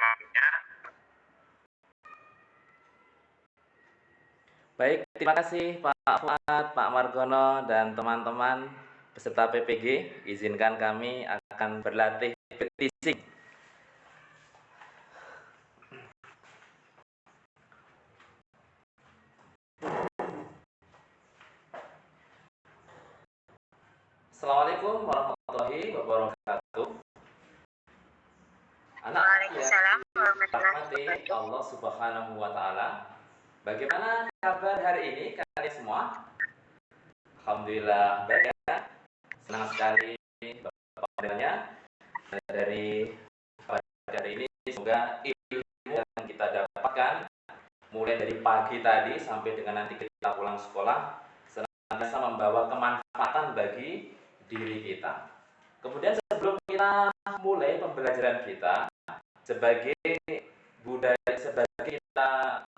selanjutnya. Baik, terima kasih Pak Fuad, Pak Margono, dan teman-teman peserta PPG. Izinkan kami akan berlatih teaching. Assalamualaikum warahmatullahi wabarakatuh. Anak Waalaikumsalam warahmatullahi rahmati wabarakatuh. Allah Subhanahu wa taala. Bagaimana kabar hari ini kalian semua? Alhamdulillah baik ya. Senang sekali Bapak-Ibunya dari pelajaran ini, semoga ilmu yang kita dapatkan mulai dari pagi tadi sampai dengan nanti kita pulang sekolah senantiasa membawa kemanfaatan bagi diri kita. Kemudian sebelum kita mulai pembelajaran kita sebagai kita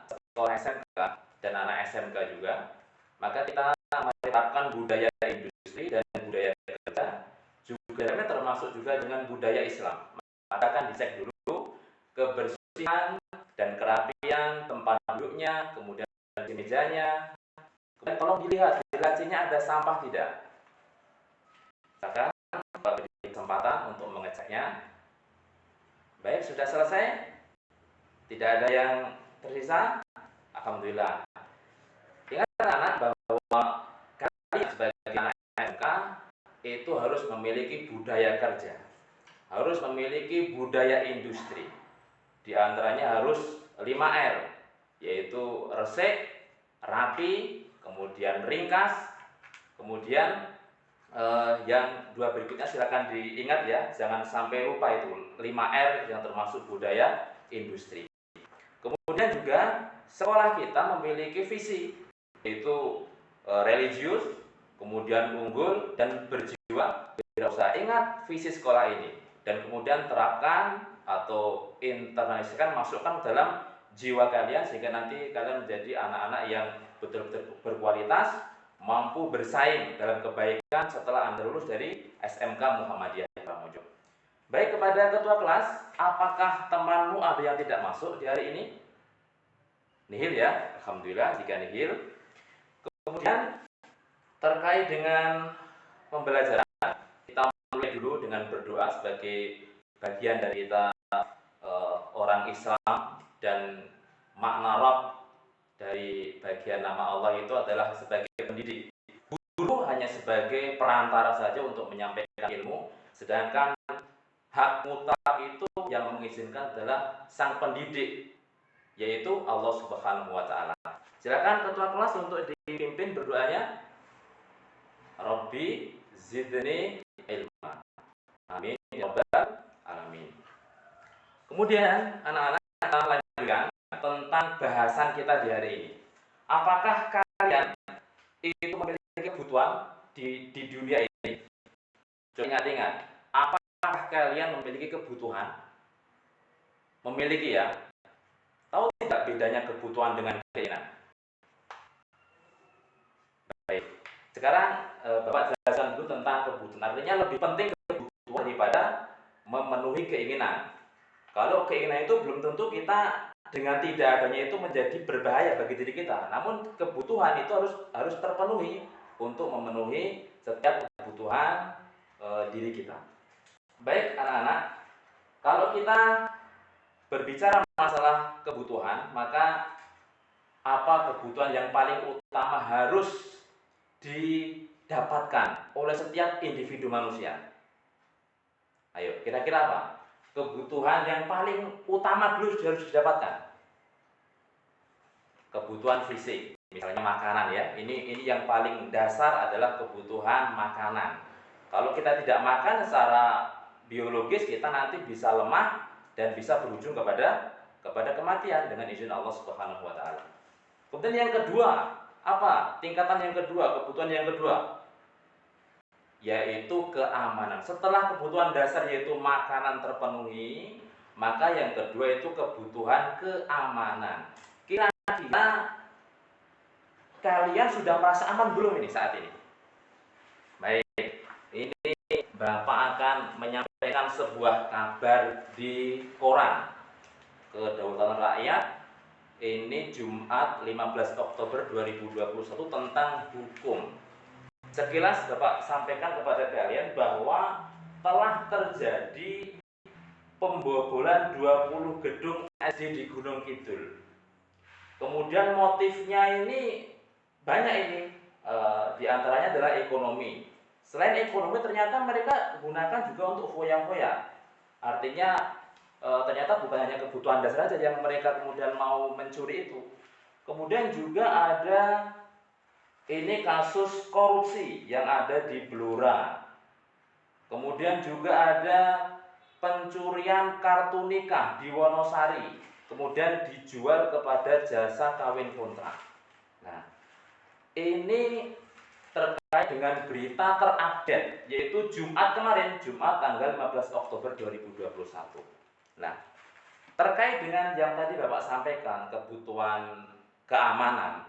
sekolah SMK dan anak SMK juga, maka kita menerapkan budaya industri dan budaya kerja juga termasuk juga dengan budaya Islam. Maka akan dicek dulu kebersihan dan kerapian tempat duduknya, kemudian mejanya. Kemudian tolong dilihat di lacinya ada sampah tidak. Silakan beri kesempatan untuk mengeceknya. Baik, sudah selesai? Tidak ada yang tersisa? Alhamdulillah. Ingat anak bahwa kalian sebagai anak SMK itu harus memiliki budaya kerja, harus memiliki budaya industri. Di antaranya harus 5R, yaitu resik, rapi, kemudian ringkas, kemudian yang dua berikutnya silakan diingat ya, jangan sampai lupa itu 5R yang termasuk budaya industri. Kemudian juga sekolah kita memiliki visi, yaitu religius, kemudian unggul dan berjiwa wirausaha. Ingat visi sekolah ini dan kemudian terapkan atau internalisasikan, masukkan dalam jiwa kalian sehingga nanti kalian menjadi anak-anak yang betul-betul berkualitas, mampu bersaing dalam kebaikan setelah Anda lulus dari SMK Muhammadiyah Pramujo. Baik, kepada ketua kelas, apakah temanmu ada yang tidak masuk di hari ini? Nihil ya, alhamdulillah jika nihil. Kemudian terkait dengan pembelajaran, kita mulai dulu dengan berdoa sebagai bagian dari kita orang Islam, dan makna Rabb dari bagian nama Allah itu adalah sebagai pendidik. Guru hanya sebagai perantara saja untuk menyampaikan ilmu, sedangkan hak mutlak itu yang mengizinkan adalah sang pendidik, yaitu Allah Subhanahu wa taala. Silakan ketua kelas untuk dipimpin berdoanya. Rabbi zidni ilma. Amin ya rabbal alamin. Kemudian anak-anak kita lanjutkan tentang bahasan kita di hari ini. Apakah kalian itu memiliki kebutuhan di dunia ini? Coba ingat-ingat, apakah kalian memiliki kebutuhan? Memiliki ya. Tahu tidak bedanya kebutuhan dengan keinginan? Baik. Sekarang Bapak jelaskan dulu tentang kebutuhan. Artinya lebih penting kebutuhan daripada memenuhi keinginan. Kalau keinginan itu belum tentu kita dengan tidak adanya itu menjadi berbahaya bagi diri kita. Namun kebutuhan itu harus terpenuhi untuk memenuhi setiap kebutuhan diri kita. Baik anak-anak, kalau kita berbicara masalah kebutuhan, maka apa kebutuhan yang paling utama harus didapatkan oleh setiap individu manusia? Ayo, kira-kira apa? Kebutuhan yang paling utama dulu harus didapatkan. Kebutuhan fisik, misalnya makanan ya. Ini yang paling dasar adalah kebutuhan makanan. Kalau kita tidak makan secara biologis, kita nanti bisa lemah dan bisa berujung kepada kematian dengan izin Allah Subhanahu wa taala. Kemudian yang kedua, apa? Tingkatan yang kedua, kebutuhan yang kedua, yaitu keamanan. Setelah kebutuhan dasar yaitu makanan terpenuhi, maka yang kedua itu kebutuhan keamanan. Kira-kira kalian sudah merasa aman belum ini saat ini? Baik, ini Bapak akan menyampaikan sebuah kabar di koran. Kedaulatan Rakyat, ini Jumat 15 Oktober 2021 tentang hukum. Sekilas Bapak sampaikan kepada kalian bahwa telah terjadi pembobolan 20 gedung SD di Gunung Kidul. Kemudian motifnya ini banyak ini, diantaranya adalah ekonomi. Selain ekonomi, ternyata mereka gunakan juga untuk foya-foya. Artinya ternyata bukan hanya kebutuhan dasar saja yang mereka kemudian mau mencuri itu. Kemudian juga ada ini kasus korupsi yang ada di Blora. Kemudian juga ada pencurian kartu nikah di Wonosari, kemudian dijual kepada jasa kawin kontrak. Nah, ini terkait dengan berita terupdate, yaitu Jumat kemarin, Jumat tanggal 15 Oktober 2021. Nah, terkait dengan yang tadi Bapak sampaikan, kebutuhan keamanan,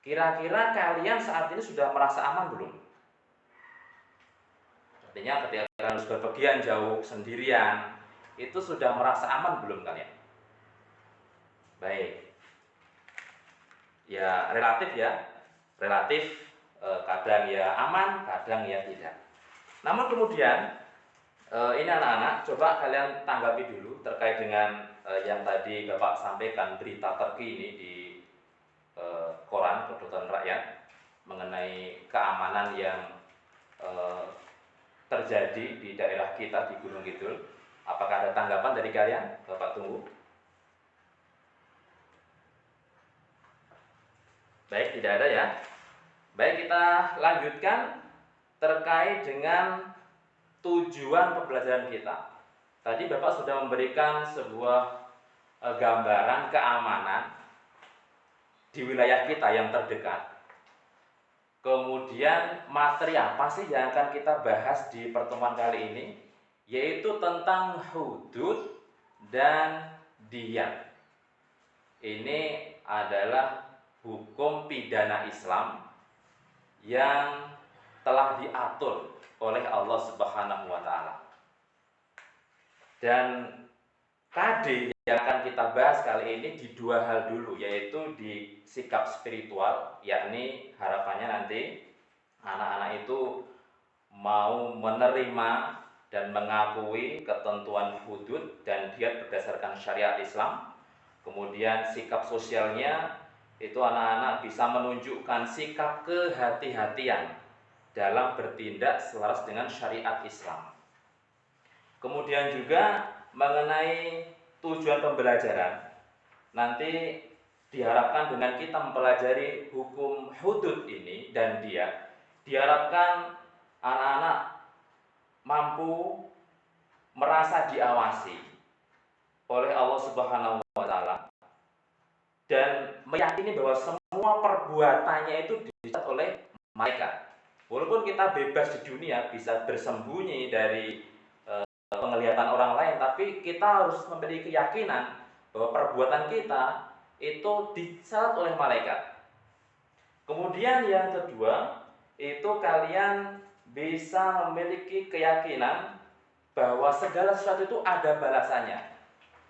kira-kira kalian saat ini sudah merasa aman belum? Artinya ketika kalian harus berpergian jauh sendirian, itu sudah merasa aman belum kalian? Baik. Ya relatif ya, relatif, kadang ya aman, kadang ya tidak. Namun kemudian ini anak-anak, coba kalian tanggapi dulu terkait dengan yang tadi Bapak sampaikan, berita terkini di koran Kedaulatan Rakyat mengenai keamanan yang terjadi di daerah kita di Gunung Kidul. Apakah ada tanggapan dari kalian? Bapak tunggu. Baik, tidak ada ya. Baik, kita lanjutkan terkait dengan tujuan pembelajaran kita. Tadi Bapak sudah memberikan sebuah gambaran keamanan di wilayah kita yang terdekat. Kemudian materi apa sih yang akan kita bahas di pertemuan kali ini? Yaitu tentang hudud dan diyat. Ini adalah hukum pidana Islam yang telah diatur oleh Allah Subhanahu wa taala. Dan KD yang akan kita bahas kali ini di dua hal dulu, yaitu di sikap spiritual, yakni harapannya nanti anak-anak itu mau menerima dan mengakui ketentuan hudud dan diyat berdasarkan syariat Islam. Kemudian sikap sosialnya itu anak-anak bisa menunjukkan sikap kehati-hatian dalam bertindak selaras dengan syariat Islam. Kemudian juga mengenai tujuan pembelajaran, nanti diharapkan dengan kita mempelajari hukum hudud ini dan dia, diharapkan anak-anak mampu merasa diawasi oleh Allah Subhanahu wa taala dan meyakini bahwa semua perbuatannya itu dicatat oleh malaikat. Walaupun kita bebas di dunia, bisa bersembunyi dari penglihatan orang lain, tapi kita harus memiliki keyakinan bahwa perbuatan kita itu dicatat oleh malaikat. Kemudian yang kedua, itu kalian bisa memiliki keyakinan bahwa segala sesuatu itu ada balasannya.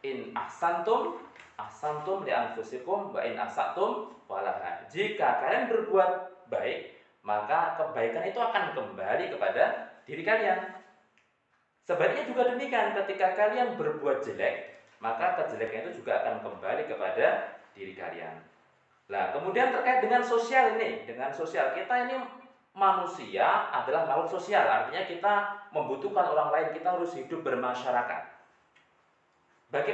In ahsantum ahsantum li anfusikum wa in asatum walaha. Jika kalian berbuat baik, maka kebaikan itu akan kembali kepada diri kalian. Sebaliknya juga demikian, ketika kalian berbuat jelek, maka kejelekan itu juga akan kembali kepada diri kalian. Nah, kemudian terkait dengan sosial ini, dengan sosial, kita ini manusia adalah makhluk sosial, artinya kita membutuhkan orang lain, kita harus hidup bermasyarakat.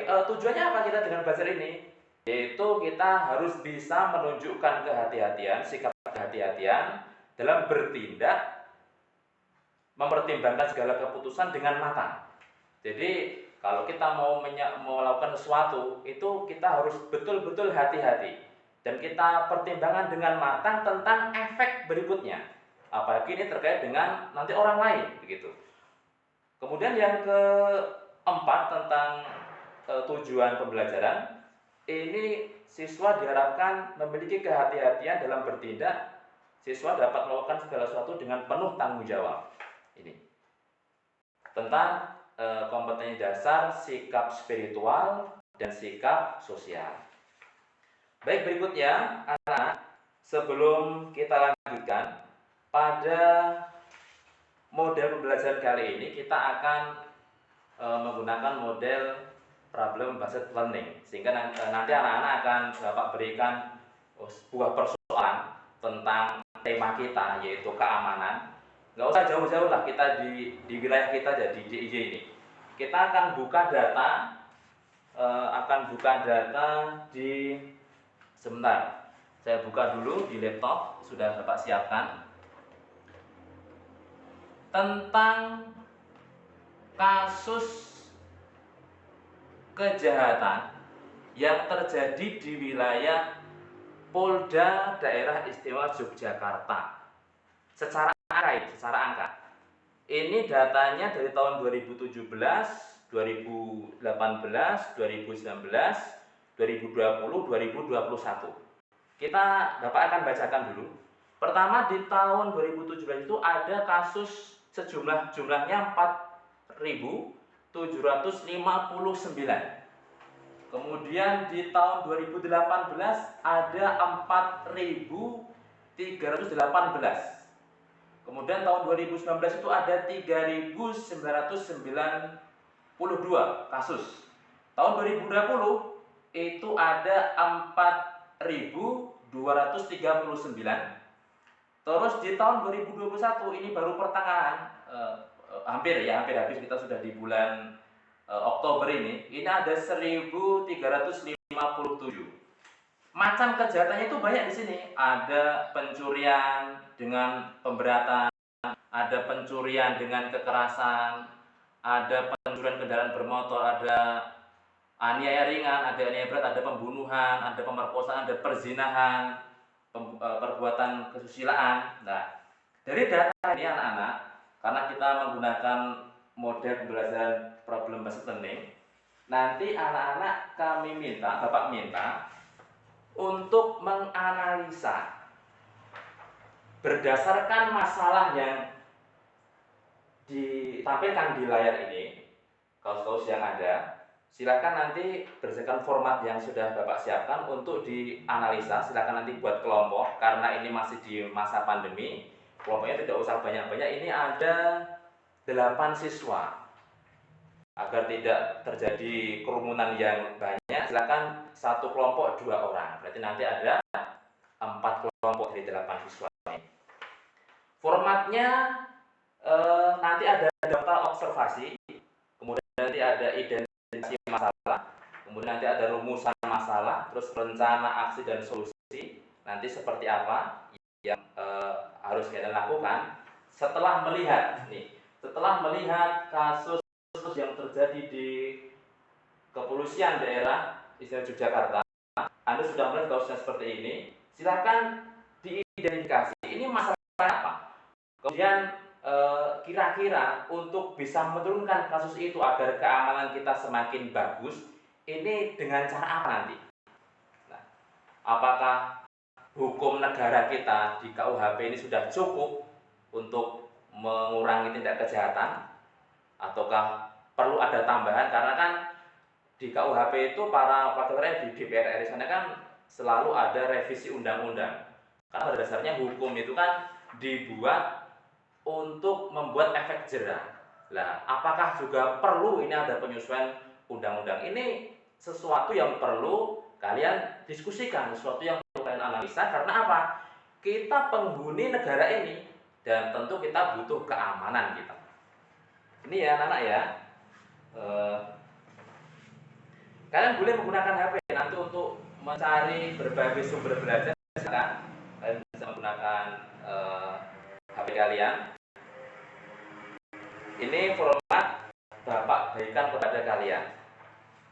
Tujuannya apa kita dengan belajar ini? Yaitu kita harus bisa menunjukkan kehati-hatian, sikap kehati-hatian dalam bertindak, mempertimbangkan segala keputusan dengan matang. Jadi kalau kita mau melakukan sesuatu, itu kita harus betul-betul hati-hati dan kita pertimbangkan dengan matang tentang efek berikutnya. Apalagi ini terkait dengan nanti orang lain, begitu. Kemudian yang keempat tentang tujuan pembelajaran, ini siswa diharapkan memiliki kehati-hatian dalam bertindak. Siswa dapat melakukan segala sesuatu dengan penuh tanggung jawab. Ini tentang kompetensi dasar, sikap spiritual, dan sikap sosial. Baik, berikutnya anak-anak, sebelum kita lanjutkan pada model pembelajaran kali ini, kita akan menggunakan model problem based learning, sehingga nanti anak-anak akan Bapak berikan sebuah persoalan tentang tema kita, yaitu keamanan. Nggak usah jauh-jauh lah, kita di wilayah kita aja, di DIY ini. Kita akan buka data, di sebentar. Saya buka dulu di laptop, sudah Bapak siapkan. Tentang kasus kejahatan yang terjadi di wilayah Polda Daerah Istimewa Yogyakarta. Secara angka. Ini datanya dari tahun 2017, 2018, 2019, 2020, 2021. Bapak akan bacakan dulu. Pertama, di tahun 2017 itu ada kasus jumlahnya 4.759. Kemudian di tahun 2018 ada 4.318. Kemudian tahun 2019 itu ada 3.992 kasus. Tahun 2020 itu ada 4.239. Terus di tahun 2021 ini baru pertengahan, hampir habis, kita sudah di bulan Oktober ini ada 1.357. Macam kejahatannya itu banyak di sini. Ada pencurian dengan pemberatan, ada pencurian dengan kekerasan, ada pencurian kendaraan bermotor, ada aniaya ringan, ada aniaya berat, ada pembunuhan, ada pemerkosaan, ada perzinahan, perbuatan kesusilaan. Nah, dari data ini anak-anak, karena kita menggunakan model pembelajaran problem based learning, nanti anak-anak Bapak minta untuk menganalisa berdasarkan masalah yang ditampilkan di layar ini, kasus-kasus yang ada. Silakan nanti berdasarkan format yang sudah Bapak siapkan untuk dianalisa. Silakan nanti buat kelompok, karena ini masih di masa pandemi. Kelompoknya tidak usah banyak-banyak. Ini ada 8 siswa. Agar tidak terjadi kerumunan yang banyak, silakan satu kelompok 2 orang. Berarti nanti ada 4 kelompok dari 8 siswa ini. Formatnya nanti ada daftar observasi, kemudian nanti ada identifikasi masalah, kemudian nanti ada rumusan masalah, terus rencana aksi dan solusi. Nanti seperti apa yang harus kita lakukan setelah melihat kasus yang terjadi di Kepolisian Daerah Istimewa Yogyakarta. Anda sudah melihat kasusnya seperti ini, silakan diidentifikasi ini masalahnya apa. Kemudian kira-kira untuk bisa menurunkan kasus itu agar keamanan kita semakin bagus, ini dengan cara apa nanti? Nah, apakah hukum negara kita di KUHP ini sudah cukup untuk mengurangi tindak kejahatan, ataukah perlu ada tambahan? Karena kan di KUHP itu para pakar di DPR RI sana kan selalu ada revisi undang-undang. Karena pada dasarnya hukum itu kan dibuat untuk membuat efek jerah. Nah, apakah juga perlu ini ada penyesuaian undang-undang? Ini sesuatu yang perlu kalian diskusikan, sesuatu yang perlu kalian analisa. Karena apa? Kita penghuni negara ini dan tentu kita butuh keamanan kita. Ini ya anak-anak ya. Kalian boleh menggunakan HP nanti untuk mencari berbagai sumber belajar. Silakan kalian bisa menggunakan HP kalian. Ini format Bapak berikan kepada kalian.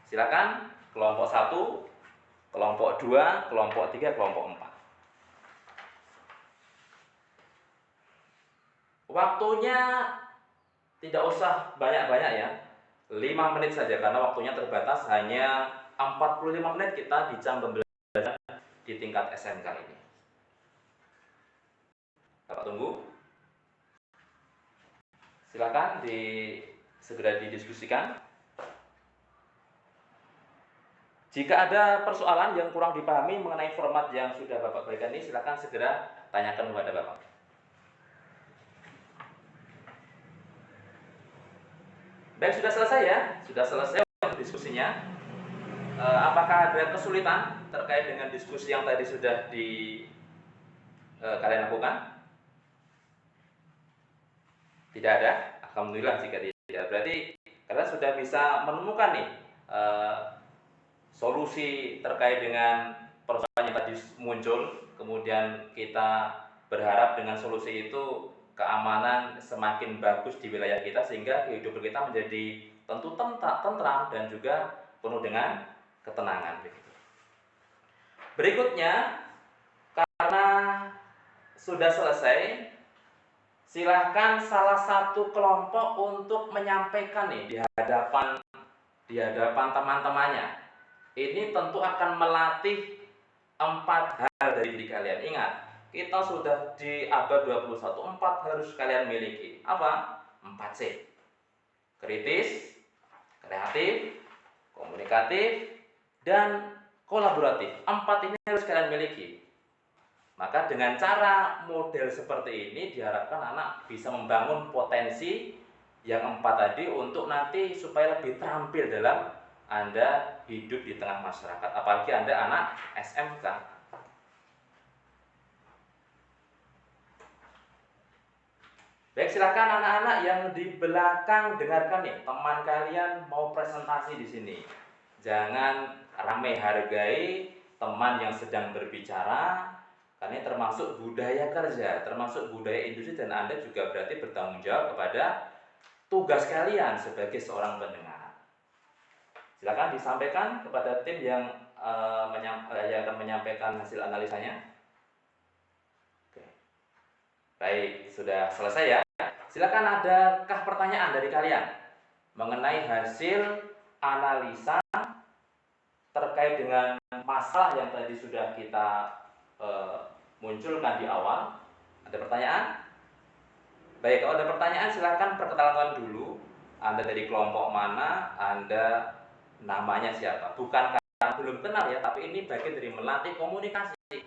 Silakan kelompok 1, kelompok 2, kelompok 3, kelompok 4. Waktunya tidak usah banyak-banyak ya. 5 menit saja, karena waktunya terbatas, hanya 45 menit kita di jam pembelajaran di tingkat SMK ini. Bapak tunggu. Silakan segera didiskusikan. Jika ada persoalan yang kurang dipahami mengenai format yang sudah Bapak berikan ini, silakan segera tanyakan kepada Bapak. Baik, sudah selesai ya? Sudah selesai diskusinya. Apakah ada kesulitan terkait dengan diskusi yang tadi sudah kalian lakukan? Tidak ada? Alhamdulillah jika tidak. Berarti kalian sudah bisa menemukan nih solusi terkait dengan persoalan yang tadi muncul. Kemudian kita berharap dengan solusi itu keamanan semakin bagus di wilayah kita, sehingga kehidupan kita menjadi tentu tentram dan juga penuh dengan ketenangan. Berikutnya, karena sudah selesai, silahkan salah satu kelompok untuk menyampaikan nih di hadapan teman-temannya. Ini tentu akan melatih 4 hal dari diri kalian. Ingat, kita sudah di abad 21, 4 harus kalian miliki. Apa? 4C. Kritis, kreatif, komunikatif, dan kolaboratif. 4 ini harus kalian miliki. Maka dengan cara model seperti ini diharapkan anak bisa membangun potensi yang 4 tadi untuk nanti supaya lebih terampil dalam Anda hidup di tengah masyarakat. Apalagi Anda anak SMK. Baik, silakan anak-anak yang di belakang dengarkan nih, teman kalian mau presentasi di sini. Jangan ramai, hargai teman yang sedang berbicara. Karena ini termasuk budaya kerja, termasuk budaya industri, dan Anda juga berarti bertanggung jawab kepada tugas kalian sebagai seorang pendengar. Silakan disampaikan kepada tim yang akan menyampaikan hasil analisanya. Oke. Baik, sudah selesai ya. Silakan, adakah pertanyaan dari kalian mengenai hasil analisa terkait dengan masalah yang tadi sudah kita munculkan di awal? Ada pertanyaan? Baik, kalau ada pertanyaan silakan perkenalan dulu. Anda dari kelompok mana, Anda namanya siapa. Bukan karena belum kenal ya, tapi ini bagian dari melatih komunikasi.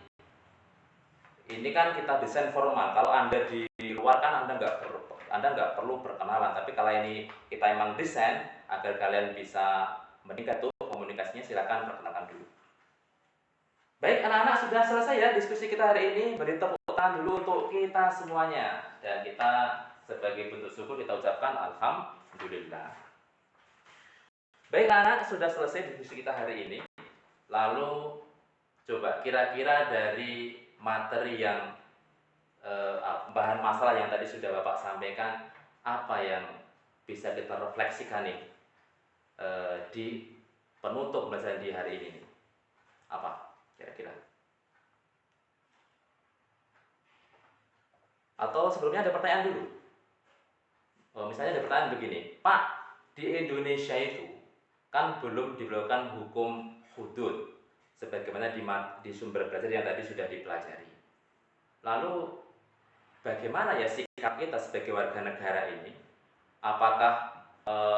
Ini kan kita desain formal. Kalau Anda di luar kan Anda nggak perlu perkenalan. Tapi kalau ini kita emang desain agar kalian bisa meningkat tuh komunikasinya, silakan perkenalkan dulu. Baik, anak-anak, sudah selesai ya diskusi kita hari ini. Beri tepuk tangan dulu untuk kita semuanya. Dan kita sebagai bentuk syukur kita ucapkan Alhamdulillah. Baik, anak-anak, sudah selesai diskusi kita hari ini. Lalu coba kira-kira dari materi yang bahan masalah yang tadi sudah Bapak sampaikan, apa yang bisa kita refleksikan nih di penutup pembelajaran di hari ini? Apa kira-kira? Atau sebelumnya ada pertanyaan dulu? Misalnya ada pertanyaan begini, Pak, di Indonesia itu kan belum diberlakukan hukum hudud sebagaimana di sumber belajar yang tadi sudah dipelajari. Lalu bagaimana ya sikap kita sebagai warga negara ini? Apakah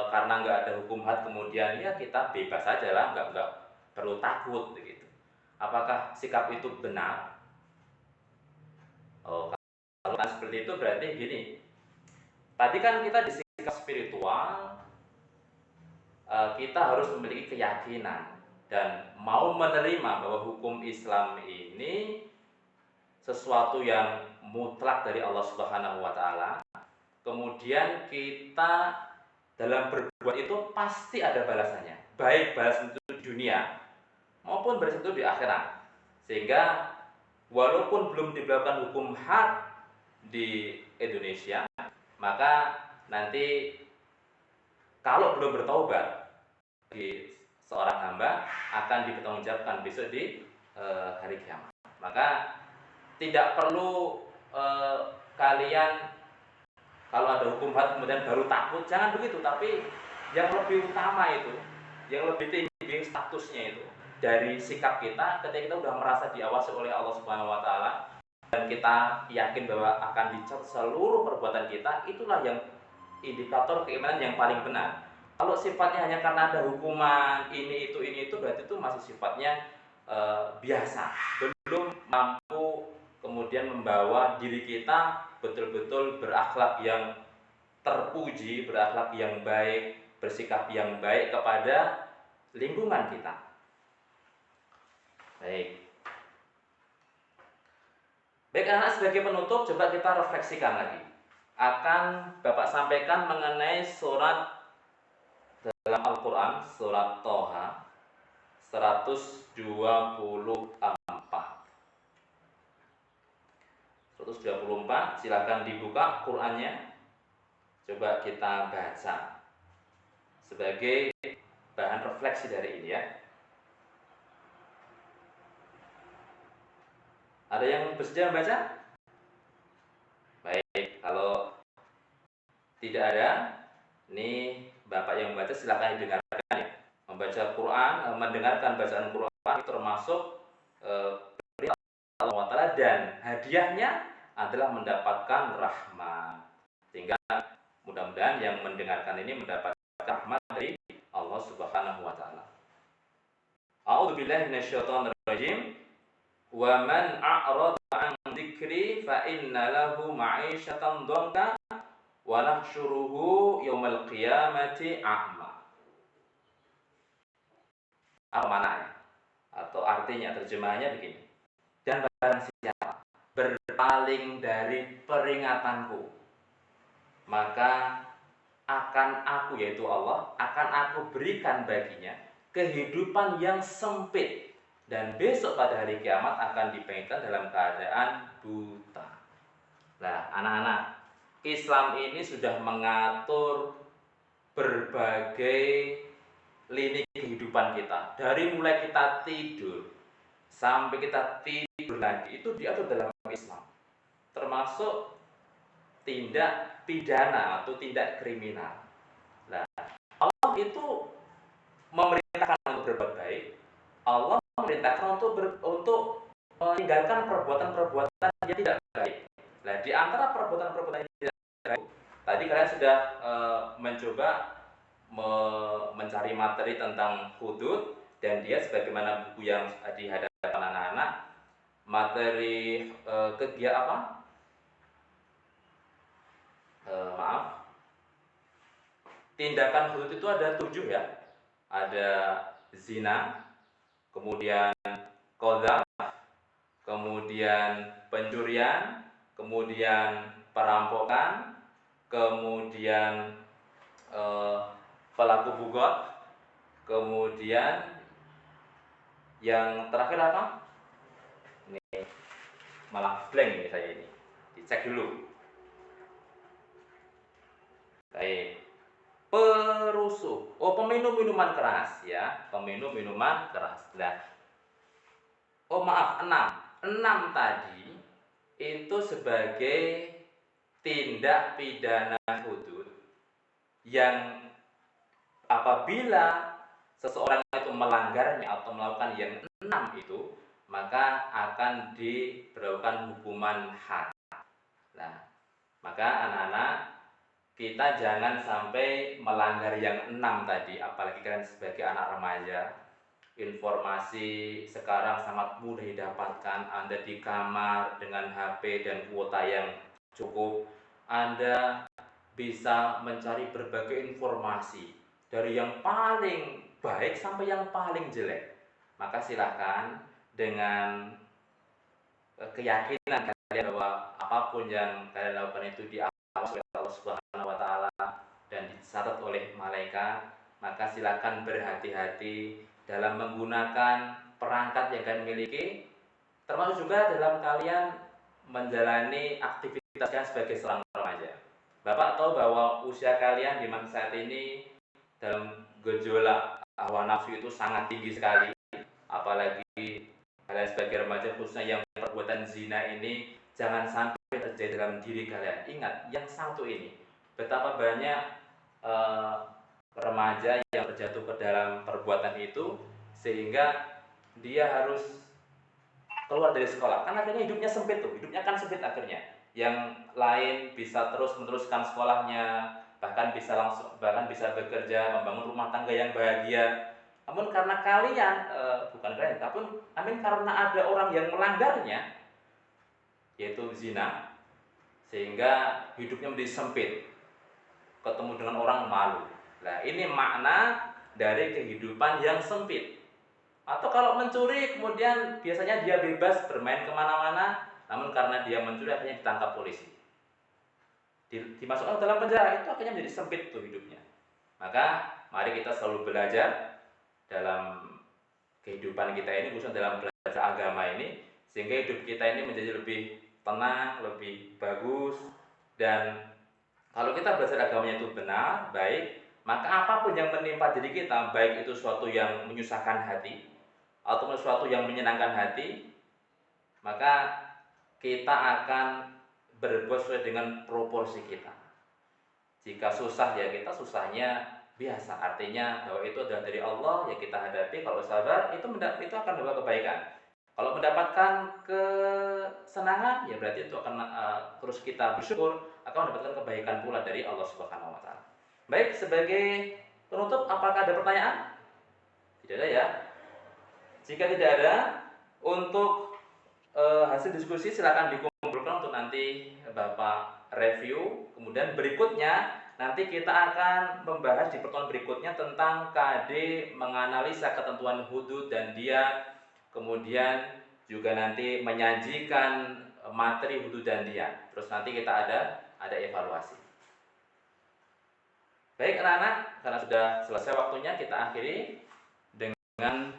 karena nggak ada hukum had kemudian ya kita bebas saja lah, nggak perlu takut begitu? Apakah sikap itu benar? Kalau seperti itu berarti gini. Tadi kan kita di sikap spiritual, kita harus memiliki keyakinan dan mau menerima bahwa hukum Islam ini sesuatu yang mutlak dari Allah Subhanahu wa taala. Kemudian kita dalam berbuat itu pasti ada balasannya, baik balasan itu di dunia maupun balasan itu di akhirat. Sehingga walaupun belum diberlakukan hukum had di Indonesia, maka nanti kalau belum bertaubat di seorang hamba akan dipertanggungjawabkan besok di hari kiamat. Maka tidak perlu kalian kalau ada hukum had kemudian baru takut, jangan begitu. Tapi yang lebih utama itu, yang lebih tinggi statusnya itu dari sikap kita ketika kita sudah merasa diawasi oleh Allah Subhanahu wa taala dan kita yakin bahwa akan dicatat seluruh perbuatan kita, itulah yang indikator keimanan yang paling benar. Kalau sifatnya hanya karena ada hukuman ini itu berarti itu masih sifatnya biasa, belum mampu kemudian membawa diri kita betul-betul berakhlak yang terpuji, berakhlak yang baik, bersikap yang baik kepada lingkungan kita. Baik. Baik anak, sebagai penutup coba kita refleksikan lagi. Akan Bapak sampaikan mengenai surat dalam Al-Quran, surat Toha 124. 124, silakan dibuka Qurannya. Coba kita baca sebagai bahan refleksi dari ini ya. Ada yang bersedia membaca? Baik, kalau tidak ada, ini Bapak yang membaca silakan didengarkan ya. Membaca Quran, mendengarkan bacaan Quran termasuk Allah Ta'ala, dan hadiahnya adalah mendapatkan rahmat. Sehingga mudah-mudahan yang mendengarkan ini mendapatkan rahmat dari Allah Subhanahu wa taala. A'udzubillahi minasyaitonirrajim. Wa man a'rada 'an dzikri fa inna lahu ma'isyatan dhanka wa nahsyuruhu yaumal qiyamati a'ma. Apa maknanya? Atau artinya, terjemahannya begini. Dan barang siapa berpaling dari peringatanku, maka akan aku, yaitu Allah, akan aku berikan baginya kehidupan yang sempit, dan besok pada hari kiamat akan dibangkitkan dalam keadaan buta. Nah, anak-anak, Islam ini sudah mengatur berbagai lini kehidupan kita. Dari mulai kita tidur sampai kita tidur lagi, itu diatur dalam Islam. Termasuk tindak pidana atau tindak kriminal. Nah, Allah itu memerintahkan untuk berbuat baik. Allah memerintahkan untuk meninggalkan perbuatan-perbuatan yang tidak baik. Nah, di antara perbuatan-perbuatan yang tidak baik, tadi kalian sudah mencoba mencari materi tentang hudud, dan dia sebagaimana buku yang di hadapan anak-anak, materi kegiatan apa? Tindakan hudud itu ada 7 ya. Ada zina, kemudian qadzaf, kemudian pencurian, kemudian perampokan, kemudian pelaku bugot, kemudian yang terakhir apa? Ini malah blank ini saya ini. Dicek dulu. Baik. Perusuh. Oh, peminum minuman keras ya, peminum minuman keras. Nah, oh maaf, 6 tadi itu sebagai tindak pidana hudud yang apabila seseorang itu melanggarnya atau melakukan yang 6 itu, maka akan diberlakukan hukuman had. Nah, maka anak-anak, kita jangan sampai melanggar yang 6 tadi, apalagi kalian sebagai anak remaja. Informasi sekarang sangat mudah didapatkan. Anda di kamar dengan HP dan kuota yang cukup, Anda bisa mencari berbagai informasi dari yang paling baik sampai yang paling jelek. Maka silakan dengan keyakinan kalian bahwa apapun yang kalian lakukan itu diawasi oleh Allah Subhanahu wa taala dan dicatat oleh malaikat, maka silakan berhati-hati dalam menggunakan perangkat yang kalian miliki, termasuk juga dalam kalian menjalani aktivitas kalian sebagai seorang remaja. Bapak tahu bahwa usia kalian di masa saat ini dalam gejolak hawa nafsu itu sangat tinggi sekali, apalagi kalian sebagai remaja khususnya yang perbuatan zina ini jangan sampai terjadi dalam diri kalian. Ingat yang satu ini, betapa banyak remaja yang terjatuh ke dalam perbuatan itu sehingga dia harus keluar dari sekolah, kan akhirnya hidupnya sempit tuh, hidupnya kan sempit akhirnya. Yang lain bisa terus meneruskan sekolahnya, bahkan bisa bekerja, membangun rumah tangga yang bahagia, Namun karena kalian, bukan kalian, tapi karena ada orang yang melanggarnya, yaitu zina, sehingga hidupnya menjadi sempit, ketemu dengan orang malu. Nah, ini makna dari kehidupan yang sempit. Atau kalau mencuri, kemudian biasanya dia bebas bermain kemana-mana, namun karena dia mencuri akhirnya ditangkap polisi, dimasukkan ke dalam penjara, itu akhirnya menjadi sempit tuh hidupnya. Maka mari kita selalu belajar dalam kehidupan kita ini, khususnya dalam belajar agama ini, sehingga hidup kita ini menjadi lebih tenang, lebih bagus. Dan kalau kita belajar agamanya itu benar, baik, maka apapun yang menimpa diri kita, baik itu sesuatu yang menyusahkan hati atau sesuatu yang menyenangkan hati, maka kita akan berbuat sesuai dengan proporsi kita. Jika susah, ya kita susahnya biasa, artinya bahwa itu adalah dari Allah, ya kita hadapi. Kalau sabar, itu akan membawa kebaikan. Kalau mendapatkan kesenangan, ya berarti itu akan terus kita bersyukur, akan mendapatkan kebaikan pula dari Allah Subhanahu wa taala. Baik, sebagai penutup, apakah ada pertanyaan? Tidak ada ya. Jika tidak ada, untuk hasil diskusi silakan dikumpulkan untuk nanti Bapak review. Kemudian berikutnya nanti kita akan membahas di pertemuan berikutnya tentang KD menganalisa ketentuan hudud dan dia, kemudian juga nanti menyajikan materi hudud dan dia. Terus nanti kita ada evaluasi. Baik anak-anak, karena sudah selesai waktunya, kita akhiri dengan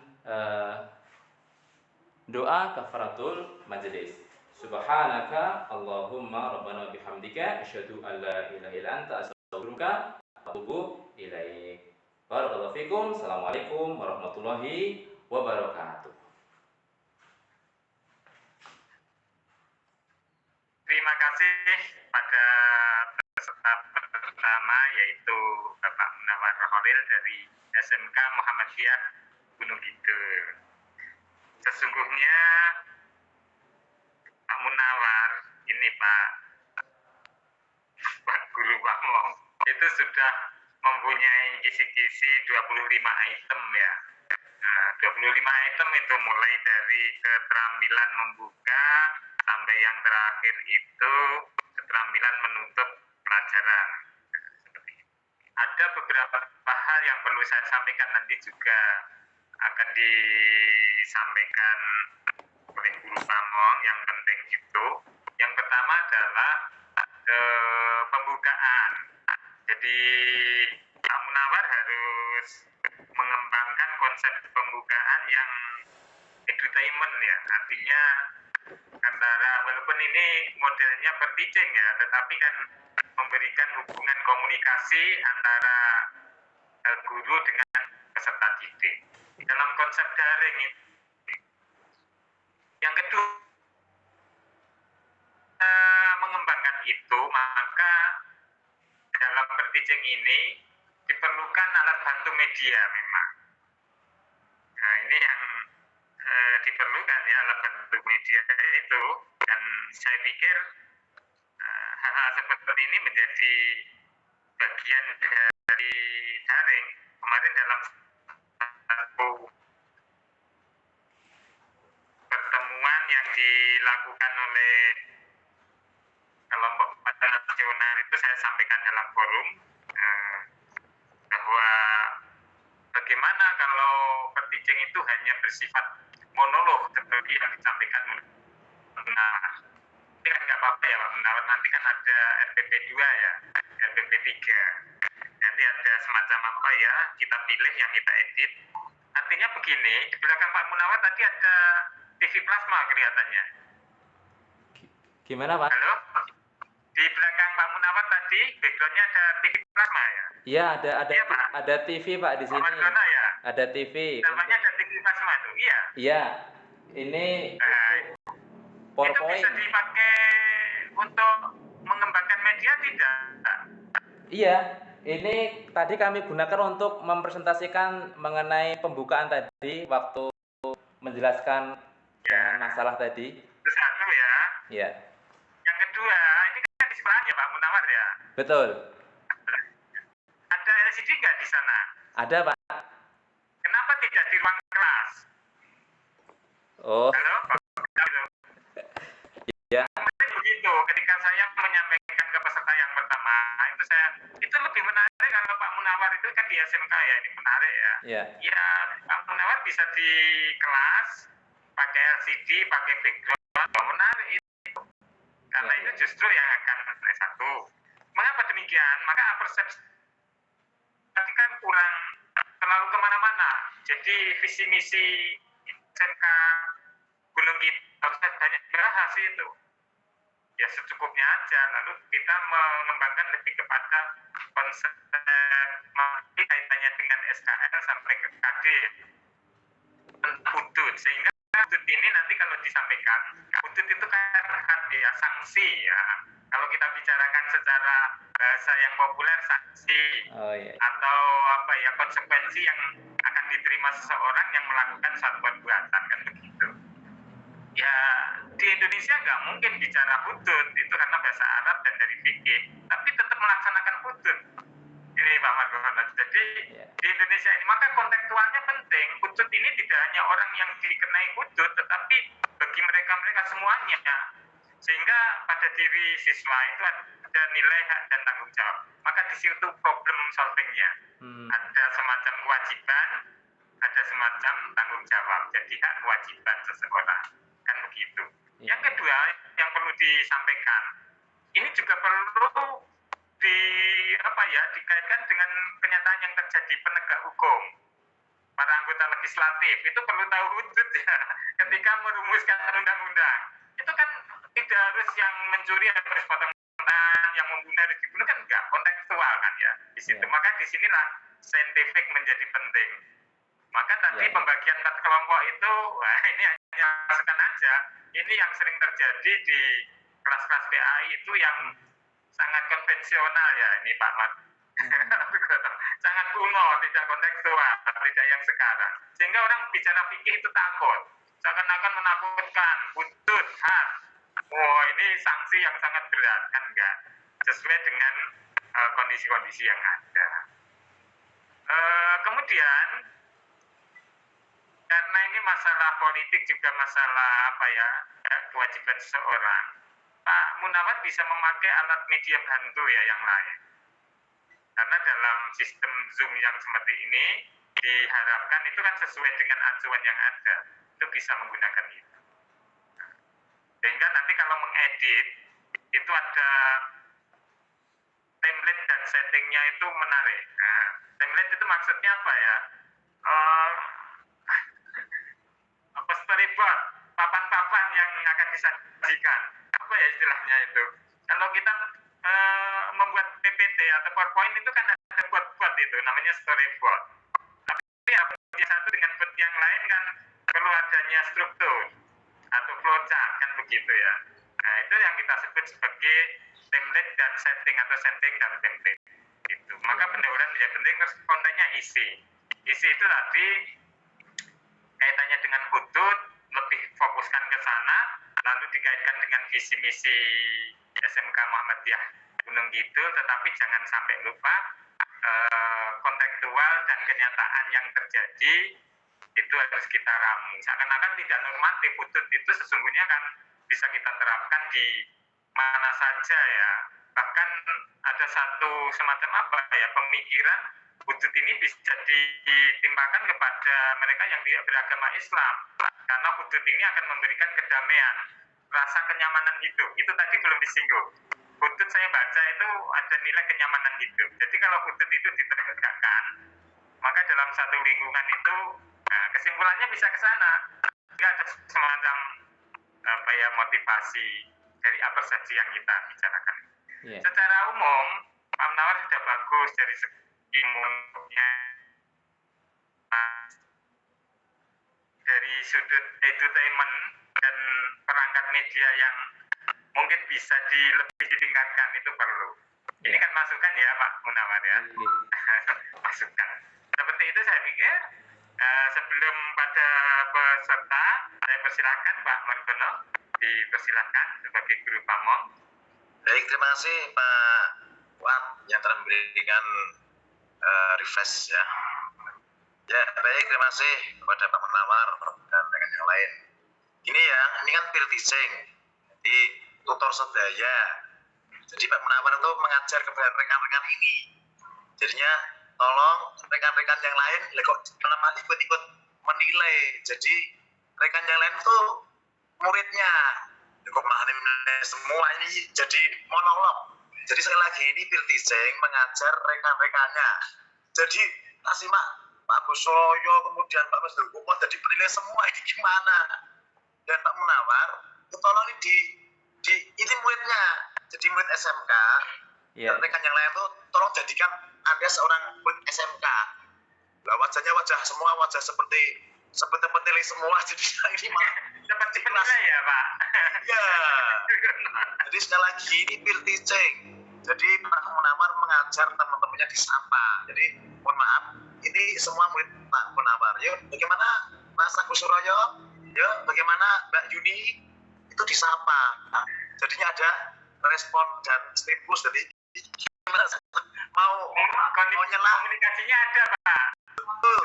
doa kafaratul majelis. Subhanaka Allahumma rabbana bihamdika asyhadu an la ilaha illa anta astaghfiruka wa atubu ilaik. Barakallahu fikum. Assalamualaikum warahmatullahi wabarakatuh. Terima kasih pada peserta pertama, yaitu Bapak Munawar Khalil dari SMK Muhammadiyah Gunung Kidul. Sesungguhnya Pak Munawar ini Pak Guru Pak Mong itu sudah mempunyai kisi-kisi 25 item ya. 25 item itu mulai dari keterampilan membuka sampai yang terakhir itu keterampilan menutup pelajaran. Ada beberapa hal yang perlu saya sampaikan, nanti juga akan disampaikan oleh Guru Pamong yang penting itu. Yang pertama adalah pembukaan. Jadi Pak Munawar harus mengembangkan konsep pembukaan yang edutainment ya, artinya antara, walaupun ini modelnya per teaching ya, tetapi kan memberikan hubungan komunikasi antara guru dengan peserta didik dalam konsep daring. Yang kedua, mengembangkan itu, maka dalam per teaching ini diperlukan alat bantu media memang. Nah, ini yang diperlukan ya, alat bantu media itu, dan saya pikir hal-hal seperti ini menjadi bagian dari daring. Kemarin dalam satu pertemuan yang dilakukan oleh kelompok nasional itu, saya sampaikan dalam forum bahwa bagaimana kalau per-teaching itu hanya bersifat monolog seperti yang disampaikan oleh Munawar. Ini kan nggak apa-apa ya Pak Munawar, nanti kan ada RPP 2 ya, RPP 3. Nanti ada semacam apa ya, kita pilih yang kita edit. Artinya begini, di belakang Pak Munawar tadi ada TV plasma kelihatannya. Gimana Pak? Halo? Di belakang Pak Munawar tadi backgroundnya ada TV plasma ya? Iya, Iya, Pak. ada TV Pak di sini. Zona ya? Ada TV. Namanya ada TV plasma itu, iya. Iya, ini Itu bisa dipakai untuk mengembangkan media tidak? Iya, ini tadi kami gunakan untuk mempresentasikan mengenai pembukaan tadi waktu menjelaskan masalah tadi. Itu satu ya. Iya. Yang kedua, ini kan di sebelahnya Pak Munawar ya? Betul. Ada LCD nggak di sana? Ada Pak. Kenapa Oh, Halo, Pak. Halo. ya, Begitu, ketika saya menyampaikan ke peserta yang pertama, itu lebih menarik kalau Pak Munawar itu kan di SMK ya, ini menarik ya. ya, Ya, Pak Munawar bisa di kelas pakai LCD, pakai background, menarik itu. Karena ya, itu ya. justru yang akan satu. Mengapa demikian? Maka persepsi tadi kan kurang terlalu kemana-mana. Jadi visi misi SMK Gunung Kidul harusnya banyak bahas itu. Ya secukupnya aja. Lalu kita mengembangkan lebih kepada konsep kaitannya dengan SKL sampai ke KD hudud, sehingga hudud ini nanti kalau disampaikan, hudud itu kan ya sanksi ya. Kalau kita bicarakan secara bahasa yang populer, sanksi Oh ya, atau apa ya, konsekuensi yang akan diterima seseorang yang melakukan suatu perbuatan, kan begitu. Ya di Indonesia nggak mungkin bicara hudud itu karena bahasa Arab dan dari fikih, tapi tetap melaksanakan hudud. Ini Pak Margono. Jadi ya, di Indonesia ini maka kontekstualnya penting. Hudud ini tidak hanya orang yang dikenai hudud, tetapi bagi mereka semuanya. Sehingga pada diri siswa itu ada nilai hak dan tanggung jawab. Maka di situ problem solvingnya. Ada semacam kewajiban, ada semacam tanggung jawab. Jadi hak kewajiban seseorang. Kan begitu. ya, Yang kedua yang perlu disampaikan, ini juga perlu dikaitkan dengan kenyataan yang terjadi penegak hukum. Para anggota legislatif itu perlu tahu hudud ya ketika merumuskan undang-undang. Itu kan tidak harus yang mencuri harus potong tangan, yang membunuh harus dibunuh, kan enggak, kontekstual kan ya di situ. Ya. Maka disinilah saintifik menjadi penting. Maka tadi Ya, ya. pembagian kelompok itu, wah, ini hanya masukan aja. Ini yang sering terjadi di kelas-kelas PAI itu yang sangat konvensional ya ini Pak Mat. Sangat kuno, tidak kontekstual, tidak yang sekarang. Sehingga orang bicara fikih itu takut. Seakan-akan menakutkan, hudud, had. Oh ini sanksi yang sangat berat, kan enggak. Sesuai dengan kondisi-kondisi yang ada. Kemudian, karena ini masalah politik juga masalah kewajiban seseorang, Pak Munawar bisa memakai alat media bantu ya yang lain. Karena dalam sistem Zoom yang seperti ini diharapkan itu kan sesuai dengan acuan yang ada, itu bisa menggunakan itu. Sehingga nanti kalau mengedit itu ada template dan settingnya itu menarik. Nah, template itu maksudnya apa ya? Storyboard, papan-papan yang akan disajikan. Apa ya istilahnya itu? Kalau kita membuat PPT atau PowerPoint itu kan ada board itu, namanya storyboard. Tapi yang satu dengan board yang lain kan perlu adanya struktur atau flowchart, kan begitu ya. Nah itu yang kita sebut sebagai template dan setting atau setting dan template. Gitu. Maka pendahuluan menjadi penting, terus kontennya isi. Isi itu tadi kaitannya dengan hudud, lebih fokuskan ke sana, lalu dikaitkan dengan visi misi SMK Muhammadiyah Gunung Kidul, tetapi jangan sampai lupa kontekstual dan kenyataan yang terjadi itu harus kita ramu. Seakan-akan tidak normatif, hudud itu sesungguhnya kan bisa kita terapkan di mana saja ya. Bahkan ada satu semacam pemikiran hudud ini bisa ditimpakan kepada mereka yang tidak beragama Islam, karena hudud ini akan memberikan kedamaian, rasa kenyamanan hidup. Itu tadi belum disinggung. Hudud saya baca itu ada nilai kenyamanan hidup. Jadi kalau hudud itu ditegakkan, maka dalam satu lingkungan itu kesimpulannya bisa ke sana. Tidak ada semacam motivasi dari apa saja yang kita bicarakan. Yeah. Secara umum, Pak Munawar sudah bagus dari segi mulutnya, dari sudut edutainment dan perangkat media yang mungkin bisa lebih ditingkatkan, itu perlu. Ini kan masukan ya Pak Munawar ya. Masukan. Seperti itu saya pikir. Sebelum pada peserta, saya persilakan Pak Margono, dipersilakan sebagai guru pamong. Baik, terima kasih Pak Wab yang telah memberikan refresh ya. Ya, baik, terima kasih kepada Pak Munawar dan rekan yang lain. ini kan peer teaching, jadi tutor sebaya. Jadi Pak Munawar itu mengajar kepada rekan-rekan ini. Jadinya tolong rekan-rekan yang lain kok ikut-ikut menilai. Jadi rekan yang lain itu muridnya kok menilai semua, ini jadi monolog. Jadi sekali lagi ini peer teaching mengajar rekan-rekannya. Jadi simak Pak Busoyo kemudian Pak Mas Dukumo jadi penilai semua, ini gimana? Dan Pak Munawar tolong ini muridnya, jadi murid SMK. Dan rekan yang lain tuh tolong jadikan ada seorang murid SMK. Lah wajahnya semua wajah seperti penilai semua, jadi ini mah seperti penilai ya Pak. Iya. Jadi sekali lagi ini peer teaching. Jadi Pak Munawar mengajar teman-temannya disapa. Jadi mohon maaf, ini semua murid Pak Munawar. Yuk, bagaimana Mas Agus Suroyo? Yuk, bagaimana Mbak Yuni? Itu disapa. Jadinya ada respon dan stimulus. Jadi mau nyela, komunikasinya ada Pak. Betul.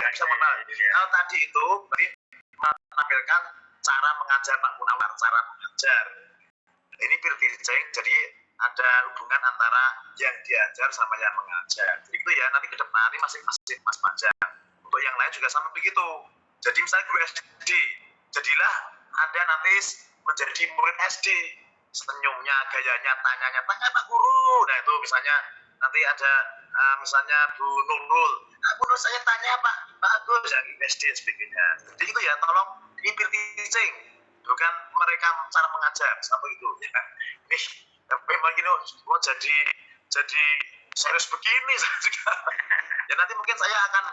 Bisa mengenal. Kalau tadi itu berarti menampilkan cara mengajar Pak Munawar, cara mengajar. Ini peer teaching, jadi ada hubungan antara yang diajar sama yang mengajar. Jadi itu ya, nanti ke depan ini masing-masing Mas Panjang. Untuk yang lain juga sama begitu. Jadi misalnya guru SD, jadilah ada nanti menjadi murid SD. Senyumnya, gayanya, tanya Pak Guru. Nah itu misalnya nanti ada misalnya Bu Nurul. Bu Nurul saya tanya Pak Agus yang SD sebagainya. Jadi itu ya, tolong ini peer teaching, bukan mereka cara mengajar sampai itu ya. Nih memang gini mau jadi serius begini saya juga. Ya nanti mungkin saya akan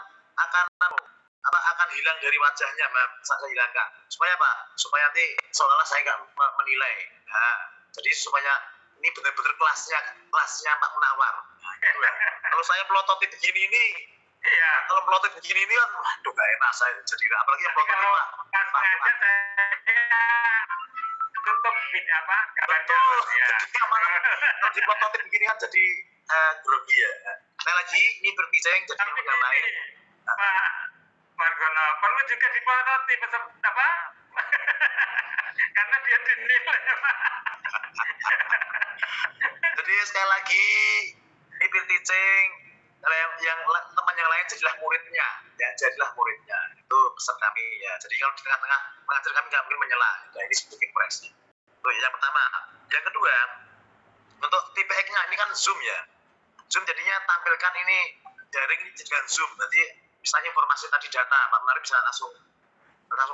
hilang dari wajahnya, saya hilangkan. Supaya apa? Supaya nanti seolah-olah saya nggak menilai. Nah, jadi supaya ini benar-benar kelasnya Pak Munawar. Nah, gitu ya. Kalau saya melototin begini ini, iya. Kalau melotot begini ini kan, waduh gak enak saya jadi, apalagi yang melotot kalau pas mengajar saya tutup apa kabarnya. Betul. Ya. Jadi kalau dipelototin begini kan jadi grogi ya. Nah lagi ini berbicara jadi Tapi yang lain. Pak Margono perlu juga dipelototi apa? Karena dia dinilai. Jadi sekali lagi ini peer teaching, yang teman yang lain jadilah muridnya, ya jadilah muridnya. Itu pesan kami ya. Jadi kalau di tengah-tengah mengajar kami nggak mungkin menyela. Nah, ini sedikit koreksi. Itu yang pertama. Yang kedua, untuk tipe X-nya ini kan Zoom ya. Zoom jadinya tampilkan ini daring ini jadikan Zoom. Nanti misalnya informasi tadi data, Pak Menari bisa langsung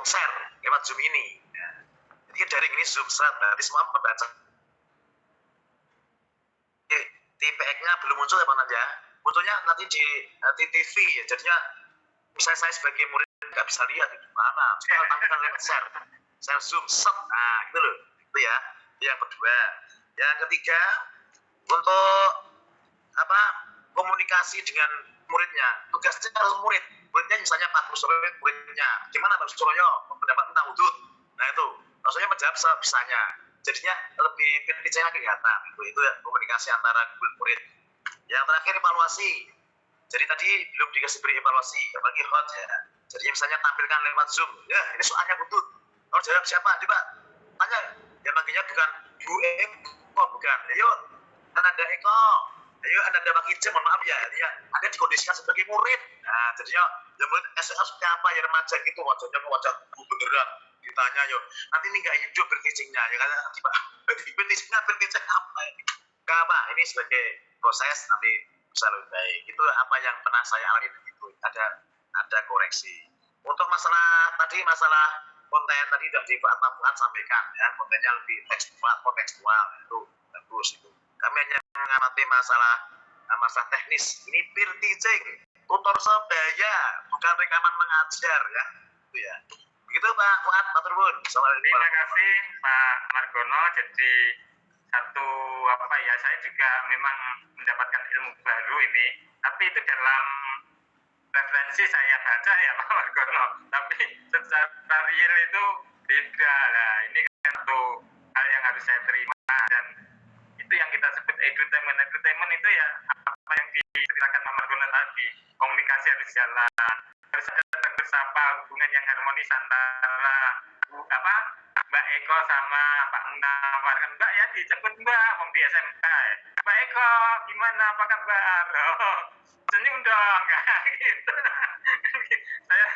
share lewat Zoom ini. Ya. Jadi daring ini Zoom set, berarti semua membaca. Tipe X-nya belum muncul ya Pak Nanja. Munculnya nanti di TV ya. Jadinya misalnya saya sebagai murid nggak bisa lihat gimana. Sekarang tampilkan lewat share Zoom set. Nah, gitu loh. Itu ya. Yang kedua. Yang ketiga, untuk komunikasi dengan muridnya. Tugasnya harus muridnya misalnya Pak Busoyo muridnya. Gimana Pak Busoyo pendapat tentang hudud? Nah itu, maksudnya menjawab sebisanya. Jadinya lebih penelitiannya kelihatan. Itu ya, komunikasi antara murid. Yang terakhir evaluasi. Jadi tadi belum dikasih beri evaluasi, apalagi hot ya. Jadi misalnya tampilkan lewat Zoom. Ya ini soalnya hudud. Kalau jawab siapa? Coba tanya. Ya manggilnya bukan Bu Eko, bukan. Ayo, Ananda Eko. Ayo Ananda Pak Ice, mohon maaf ya. Dia ada dikondisikan sebagai murid. Nah, jadinya ya murid SMA seperti apa ya remaja gitu, wajahnya ke wajah beneran. Ditanya yuk, nanti ini nggak hidup berteachingnya ya kan? Berteachingnya apa ini? Nggak apa, ini sebagai proses nanti bisa lebih baik. Itu apa yang pernah saya alami begitu. Ada koreksi. Untuk masalah konten tadi sudah Pak Fuad sampaikan ya, kontennya lebih kontekstual itu bagus itu. Kami hanya mengamati masalah teknis. Ini peer teaching, tutor sebaya, bukan rekaman mengajar ya. Itu ya. Begitu Pak Fuad, Pak Turbun. Terima kasih Pak Margono. Jadi saya juga memang mendapatkan ilmu baru ini. Tapi itu dalam referensi saya baca ya Pak Margono. Tapi secara real itu beda lah. Ini kan satu hal yang harus saya terima, dan itu yang kita sebut edutainment itu ya apa yang diceritakan Pak Margono tadi. Komunikasi harus jalan, harus ada apa hubungan yang harmonis antara Mbak Eko sama Pak Munawar kan Mbak ya disebut Mbak wong di SMK ya. Mbak Eko gimana apa kabar? Oh, senyum dong gitu. Saya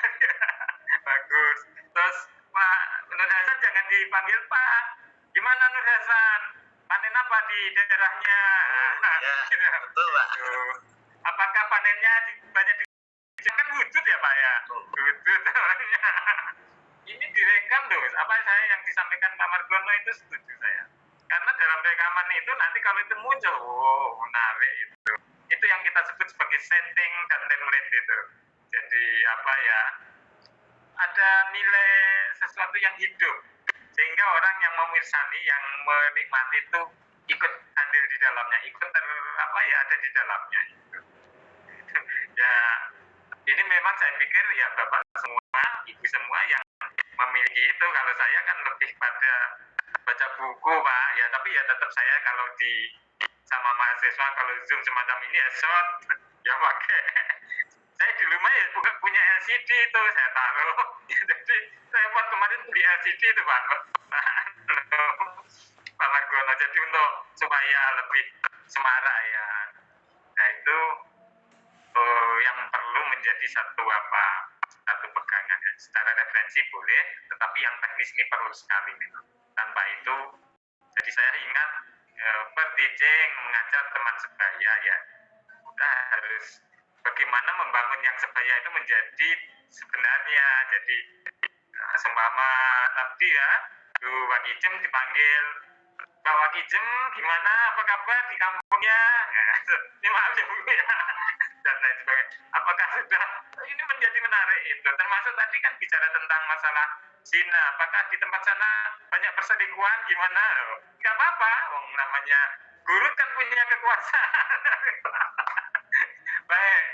bagus. Terus Pak Nur Hasan jangan dipanggil Pak. Gimana Nur Hasan? Panen apa di daerahnya? Ya, betul Pak. Apakah panennya banyak di kan wujud ya Pak ya? Wujud namanya. Ini direkam loh, apa saya yang disampaikan Pak Margono itu setuju saya. Karena dalam rekaman itu nanti kalau itu muncul, menarik itu. Itu yang kita sebut sebagai setting dan template itu. Jadi apa ya, ada nilai sesuatu yang hidup. Sehingga orang yang memirsani, yang menikmati itu ikut andil di dalamnya, ikut ada di dalamnya. Ya, ini memang saya pikir ya Bapak semua, Ibu semua yang memiliki itu. Kalau saya kan lebih pada baca buku Pak, ya tapi ya tetap saya kalau di sama mahasiswa kalau Zoom semacam ini ya short, ya pakai. Saya di rumah ya punya LCD itu saya taruh. Jadi saya buat kemarin beli LCD itu Pak Margono. Jadi untuk supaya lebih semarak ya. Nah itu yang perlu menjadi satu pegangan ya. Secara referensi boleh, tetapi yang teknis ini perlu sekali gitu. Tanpa itu, jadi saya ingat teaching mengajar teman sebaya ya. Kita harus bagaimana membangun yang sebaya itu menjadi sebenarnya. Jadi seumpama tadi ya, Bu Wakijem dipanggil, Pak Wakijem gimana, apa kabar di kampungnya? Ini maaf ya Bu ya. Dan lain sebagainya. Apakah sudah ini menjadi menarik itu? Termasuk tadi kan bicara tentang masalah zina. Apakah di tempat sana banyak perselingkuhan gimana? Gak apa-apa, namanya guru kan punya kekuasaan. Baik,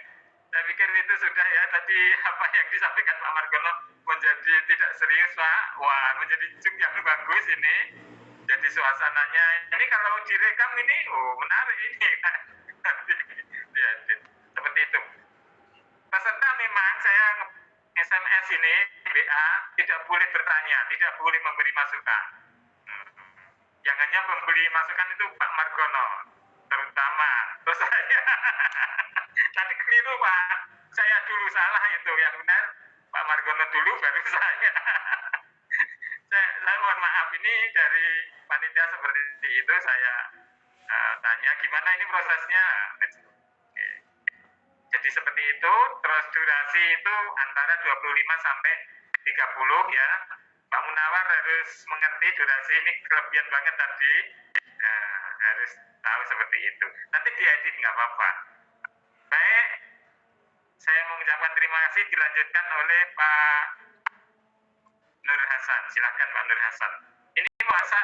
saya pikir itu sudah ya tadi apa yang disampaikan Pak Margono menjadi tidak serius Pak. Wah, menjadi juk yang bagus ini. Jadi suasananya ini kalau direkam ini menarik ini. Ya, seperti itu. Peserta memang saya SMS ini WA tidak boleh bertanya, tidak boleh memberi masukan. Yang hanya memberi masukan itu Pak Margono terutama. Terus saya tadi keliru Pak, saya dulu salah itu, yang benar Pak Margono dulu baru saya. Saya mohon maaf ini dari panitia seperti itu saya tanya gimana ini prosesnya. Jadi seperti itu, terus durasi itu antara 25 sampai 30 ya. Pak Munawar harus mengerti durasi ini kelebihan banget tadi. Harus tahu seperti itu. Nanti diedit nggak apa-apa. Baik, saya mengucapkan terima kasih dilanjutkan oleh Pak Nur Hasan. Silakan Pak Nur Hasan. Ini masa